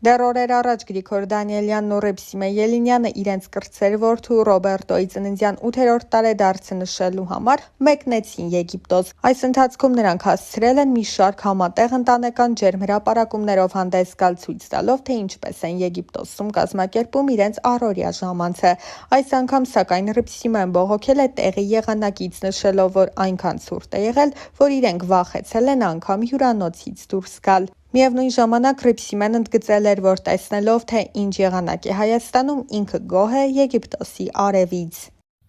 Դեռ օրեր առաջ Գրիգոր Դանիելյանն ու Ռիփսիմե Ելինյանը իրենց կրտսեր որդու Ռոբերտոյի ծննդյան 8-րդ տարեդարձը նշելու համար մեկնեցին Եգիպտոս։ Այս ընթացքում նրանք հասցրել են մի շարք համատեղ ընտանեկան ջերմ հրապարակումներով հանդես գալ, ցույց տալով, թե ինչպես են Եգիպտոսում կազմակերպում իրենց առօրյա ժամանցը։ Այս անգամ, սակայն, Ռիփսիմեն բողոքել է տեղի եղանակից, նշելով, որ այնքան ցուրտ է եղել, որ իրենք վախեցել են անգամ հյուրանոցից դուրս գալ։ Միևնույն ժամանակ Ռիփսիմեն ընդգծել էր, որ տեսնելով, թե ինչ եղանակ է Հայաստանում, ինքը գոհ է Եգիպտոսի արևից։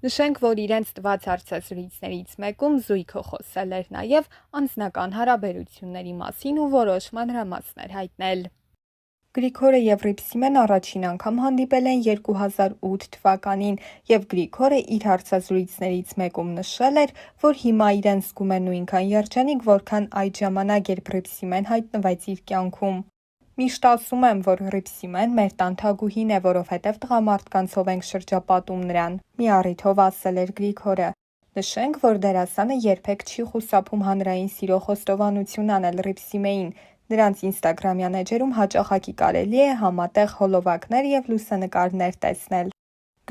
Նշենք, որ իրենց տված հարցազրույցներից մեկում զույգը խոսել էր նաև անձնական հարաբերությունների մասին ու որոշ մանրամասներ հայտնել։ Գրիգորը եւ Ռիփսիմեն առաջին անգամ հանդիպել են 2008 թվականին, եւ Գրիգորը իր հարցազրույցներից մեկում նշել էր, որ հիմա իրեն զգում է նույնքան երջանիկ, որքան այդ ժամանակ, երբ Ռիփսիմեն հայտնվեց իր կյանքում։ Միշտ ասում եմ, որ Ռիփսիմեն մեր տանթագուհին է, որովհետև տղամարդկանցով ենք շրջապատում նրան, մի առիթով ասել էր Գրիգորը։ Նշենք, որ դերասանը երբեք չի խուսափում հանրային սիրո խոստովանություն անել Ռիփսիմեին։ Նրանց ինստագրամյան էջերում հաճախակի կարելի է համատեղ հոլովակներ եւ լուսանկարներ տեսնել։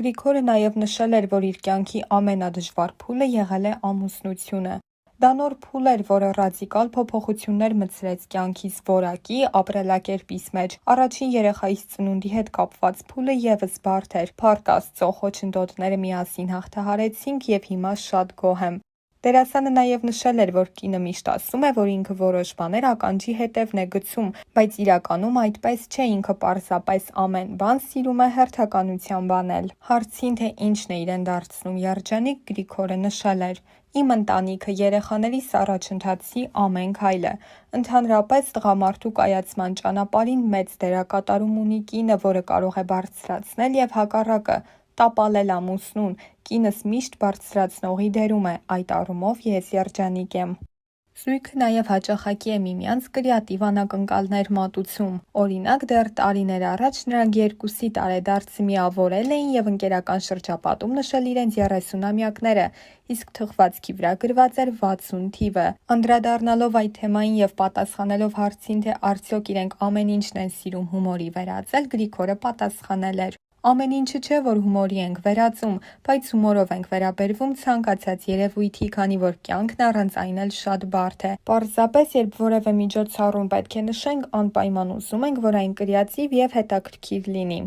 Գրիգորը նաև նշել էր, որ իր կյանքի ամենադժվար փուլը եղել է ամուսնությունը։ Դա նոր փուլ էր, որը ռադիկալ փոփոխություններ մտցրեց կյանքիս որակի, ապրելակերպիս մեջ։ Առաջին երեխայիս ծնունդի հետ կապված փուլը եւս բարդ էր։ Փառք Աստծո, խոչընդոտները միասին հաղթահարեցինք եւ հիմա շատ գոհ եմ։ Դերասանը նաև նշել էր, որ կինը միշտ ասում է, որ ինքը որոշ բաներ ականջի հետևն է գցում, բայց իրականում այդպես չէ, ինքը պարզապես ամեն բան սիրում է հերթականությամբ անել։ Հարցին, թե ինչն է իրեն դարձնում երջանիկ, Գրիգորը նշել էր. «Իմ ընտանիքը երեխաներիս առաջընթացի ամեն քայլը։ Ընդհանրապես տղամարդու կայացման ճանապարհին մեծ դերակատարում ունի կինը, որը կարող է բարձրացնել եւ հակառակը, տապալել ամուսնուն։ Կինս միշտ բարձրացնողի դերում է, այդ առումով ես երջանիկ եմ»։ Զույգը նաև հաճախակի է միմյանց կրեատիվ անակնկալներ մատուցում։ Օրինակ, դեռ տարիներ առաջ նրանք երկուսի տարեդարձը միավորել էին եւ ընկերական շրջապատում նշել իրենց 30-ամյակները, իսկ թխվածքի վրա գրված էր 60 թիվը։ Անդրադառնալով այդ թեմային եւ պատասխանելով հարցին, թե արդյոք իրենք ամեն ինչն են սիրում հումորի վերածել, Գրիգորը պատասխանել էր. «Ամեն ինչը չէ, որ հումորի ենք վերածում, բայց հումորով ենք վերաբերվում ցանկացած երևույթի, քանի որ կյանքն առանց այն էլ շատ բարդ է։ Պարզապես, երբ որևէ միջոցառում պետք է նշենք, անպայման ուզում ենք, որ այն կրեատիվ եւ հետաքրքիր լինի»։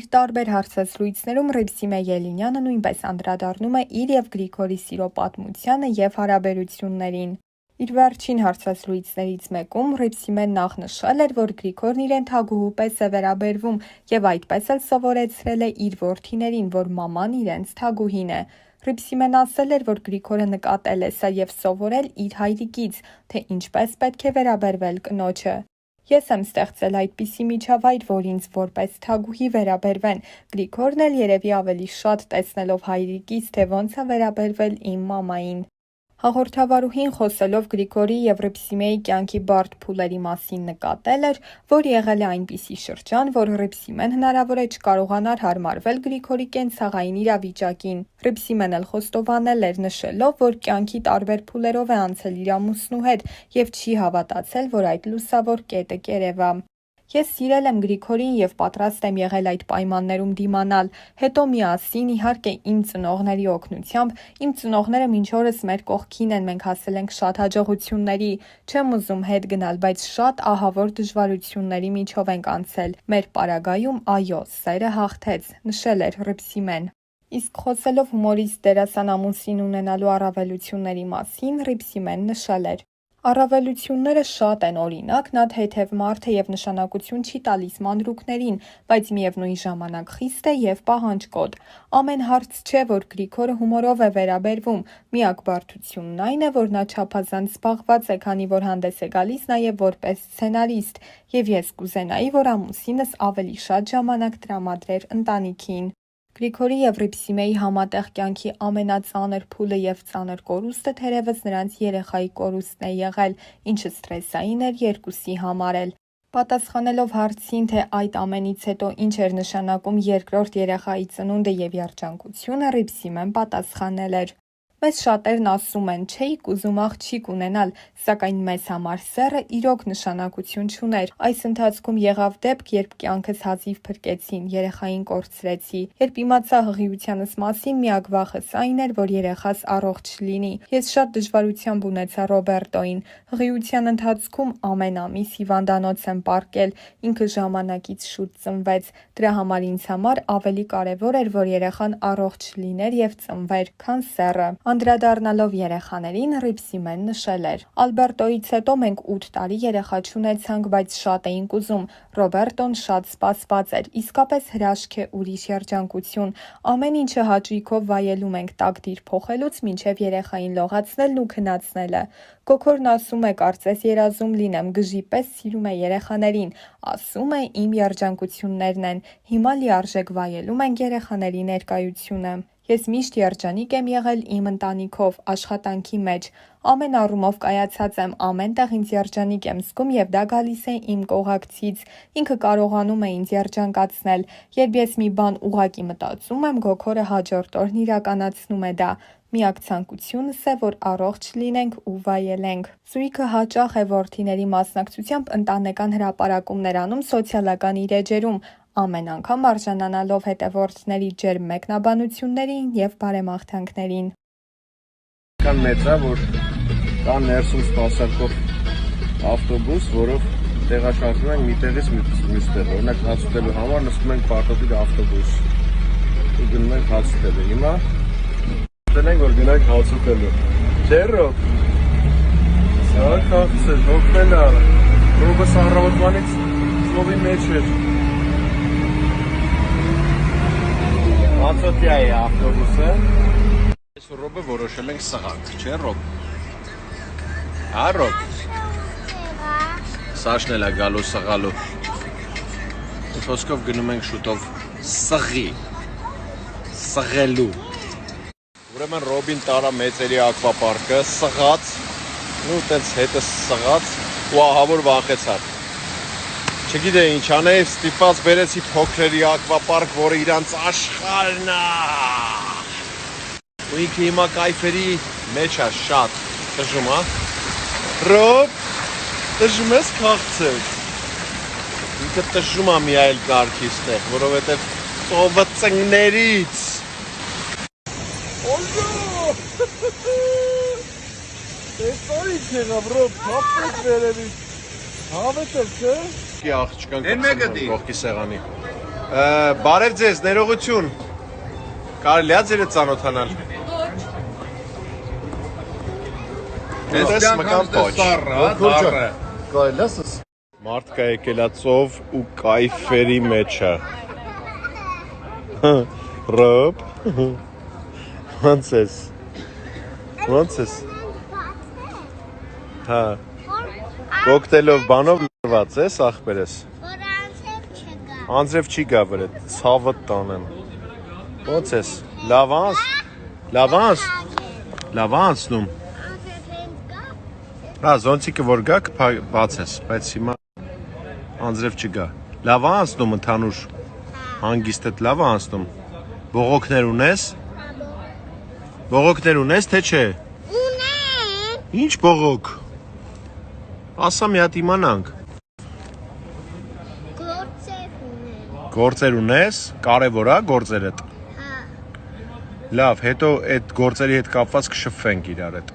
Իր տարբեր հարցազրույցներում Ռիփսիմե Ելինյանը նույնպես անդրադառնում է իր եւ Գրիգորի սիրո պատմությանը եւ հարաբերություններին։ Իր վերջին հարցազրույցներից մեկում Ռիփսիմեն նախ նշել էր, որ Գրիգորն իրեն թագուհու պես է վերաբերվում եւ այդպես էլ սովորեցրել է իր որդիներին, որ մաման իրենց թագուհին է։ Ռիփսիմեն ասել էր, որ Գրիգորը նկատել է սա եւ սովորել իր հայրիկից, թե ինչպես պետք է վերաբերվել կնոջը։ Ես եմ ստեղծել այդպիսի միջավայր, որ ինձ որպես թագուհի վերաբերվեն, Գրիգորն էլ երևի ավելի շատ տեսնելով հայրիկից, թե ոնց է վերաբերվել իմ մամային։ Հաղորդավարուհին խոսելով Գրիգորի եւ Ռիփսիմեի կյանքի բարդ փուլերի մասին նկատել էր, որ եղել է այնպիսի շրջան, որ Ռիփսիմեն հնարավոր է չկարողանար հարմարվել Գրիգորի կենցաղային իրավիճակին։ Ռիփսիմեն էլ խոստովանել էր, նշելով, որ կյանքի տարբեր փուլերով է անցել իր ամուսնու հետ եւ չի հավատացել, որ այդ լուսավոր կետը կերևա։ Ես սիրել եմ Գրիգորին եւ պատրաստ եմ եղել այդ պայմաններում դիմանալ, հետո միասին, իհարկե իմ ծնողների օգնությամբ, իմ ծնողները մինչ օրս մեր կողքին են, մենք հասել ենք շատ հաջողությունների, չեմ ուզում հետ գնալ, բայց շատ ահավոր դժվարությունների միջով ենք անցել։ Մեր պարագայում, այո, սերը հաղթեց, նշել էր Ռիփսիմեն։ Իսկ խոսելով հումորիստ դերասան ամուսին ունենալու առավելությունների մասին, Ռիփսիմեն նշել էր. «Առավելությունները շատ են, օրինակ, նա թեթև մարդ է եւ նշանակություն չի տալիս մանրուքներին, բայց միևնույն ժամանակ խիստ է եւ պահանջկոտ։ Ամեն հարց չէ, որ Գրիգորը հումորով է վերաբերվում, միակ բարդությունն այն է, որ նա չափազանց զբաղված է, քանի որ հանդես է գալիս նաեւ որպես սցենարիստ, եւ ես կուզենայի, որ ամուսինս ավելի շատ ժամանակ տրամադրեր ընտանիքին»։ Գրիգորի եւ Ռիփսիմեի համատեղ կյանքի ամենածանր փուլը եւ ծանր կորուստը թերևս նրանց երեխայի կորուստն է եղել, ինչը սթրեսային էր երկուսի համար էլ։ Պատասխանելով հարցին, թե այդ ամենից հետո ինչ էր նշանակում երկրորդ երեխայի ծնունդը եւ երջանկությունը, Ռիփսիմեն պատասխանել էր. Մեզ շատերն ասում են, չէիք ուզում աղջիկ ունենալ, սակայն մեզ համար սեռը իրոք նշանակություն չուներ։ Այս ընթացքում եղավ դեպք, երբ կյանքս հազիվ փրկեցին, երեխային կորցրեցի։ Երբ իմացա հղիությանս մասին, միակ վախս այն էր, որ երեխաս առողջ լինի։ Ես շատ դժվարությամբ ունեցա Ռոբերտոին։ Հղիության ընթացքում ամեն ամիս հիվանդանոց եմ պառկել, ինքը ժամանակից շուտ ծնվեց։ Դրա համար ինձ համար ավելի կարևոր էր, որ երեխան առողջ լիներ և ծնվեր, քան սեռը։ Անդրադառնալով երեխաներին, Ռիփսիմեն նշել էր. Ալբերտոից հետո մենք 8 տարի երեխա չունեցանք, բայց շատ էինք ուզում։ Ռոբերտոն շատ սպասված էր, իսկապես հրաշք է, ուրիշ երջանկություն։ Ամեն ինչը հաճույքով վայելում ենք, տակդիր փոխելուց մինչև երեխային լողացնելն ու քնացնելը։ Գոգորն ասում է, կարծես երազում լինեմ, գժի պես սիրում է երեխաներին, ասում է իմ երջանկություններն են, հիմա լիարժեք վայելում ենք երեխաների ներկայությունը։ Ես միշտ երջանիկ եմ եղել իմ ընտանիքով, աշխատանքի մեջ, ամեն առումով կայացած եմ, ամեն տեղ ինձ երջանիկ եմ զգում և դա գալիս է իմ կողակցից, ինքը կարողանում է ինձ երջանկացնել, երբ ես մի բան ուղղակի մտածում եմ, Գոգորը հաջորդ օրն իրականացնում է դա, միակ ցանկությունս է, որ առողջ լինենք ու վայելենք։ Զույգը հաճախ է որդիների մասնակցությամբ ընտանեկան հրապարակումներ անում սոցիալական իրեջերում, ամեն անգամ արժանանալով հետևորդների ջերմ մեկնաբանություններին և բարեմաղթանքներին։ Կան մեծ է, որ կան ներսում սպասարկող ավտոբուս, որով տեղաշարժվում ենք մի տեղից մյուս տեղ, օրինակ հաց ուտելու համար նստում ենք պարտադիր ավտոբուս ու գնում ենք հաց ուտելու։ Հիմա ուտել ենք, որ գնանք հաց ուտելու։ Չէ՞ Ռոբ։ Սա քաղցր, հոգնել է։ Ռոբը առավոտվանից ծովի մեջ էր։ Անցոտյա է ավտոբուսը։ Ես ու Ռոբը որոշել ենք սղանք, չէ՞ Ռոբ։ Հա Ռոբ։ Սաշն էլ է գալու սղալու։ Խոսքով գնում ենք շուտով սղի։ Սղելու։ Ուրեմն Ռոբին տարա մեծերի ակվապարկը, սղաց, ու տենց հետը սղաց ու ահավոր վախեցավ։ Չգիտեի ինչ անեի, ստիպված բերեցի փոքրերի ակվապարկ, որը իրանց աշխարհն է։ Ու ինքը հիմա կայֆերի մեջ է շատ, տժում է։ Ռոբ, տժում ես քաղցր։ Ինքը տժում է մի այլ կարգի ստեղ, որովհետև ծովը ծնկներից։ Օժո։ Տեսա ինչ եղավ, Ռոբ, թափեց վերևից։ Հավետով չէ։ Ի աղջկան կողքի սեղանի։ Բարև ձեզ, ներողություն։ Կարելի է ձերը ծանոթանալ։ Ես մկան պոչ։ Մարդ կա եկել է ծով ու կայֆերի մեջ է։ Ռոբ։ Ոնց ես։ Ոնց ես։ Հա։ Կոկտեյլով բանով լրված ես, ախպերես։ Որ անձև չգա։ Անձև չի գա վրը, ցավը տանեմ։ Ոնց ես։ Լավ անց։ Լավ անց։ Լավ անցնում։ Անձև հենց գա։ Հա, զոնցիկը որ գա կբացես, բայց հիմա անձև չգա։ Լավ անցնում ընդհանուր հանգիստդ լավ անցնում։ Բողոքներ ունես։ Բողոքներ ունես, թե չէ։ Ունեմ։ Ինչ բողոք։ Ասա մի հատ իմանանք։ Գործեր ունեմ։ Գործեր ունես, կարևոր է գործերդ։ Հա։ Լավ, հետո այդ գործերի հետ կապված կշփվենք իրար հետ։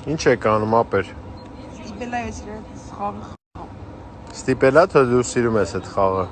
Ինչ եք անում, ապեր։ Ստիպել է ես իրենց խաղը։ Ստիպելա, թե դու սիրում ես այդ խաղը։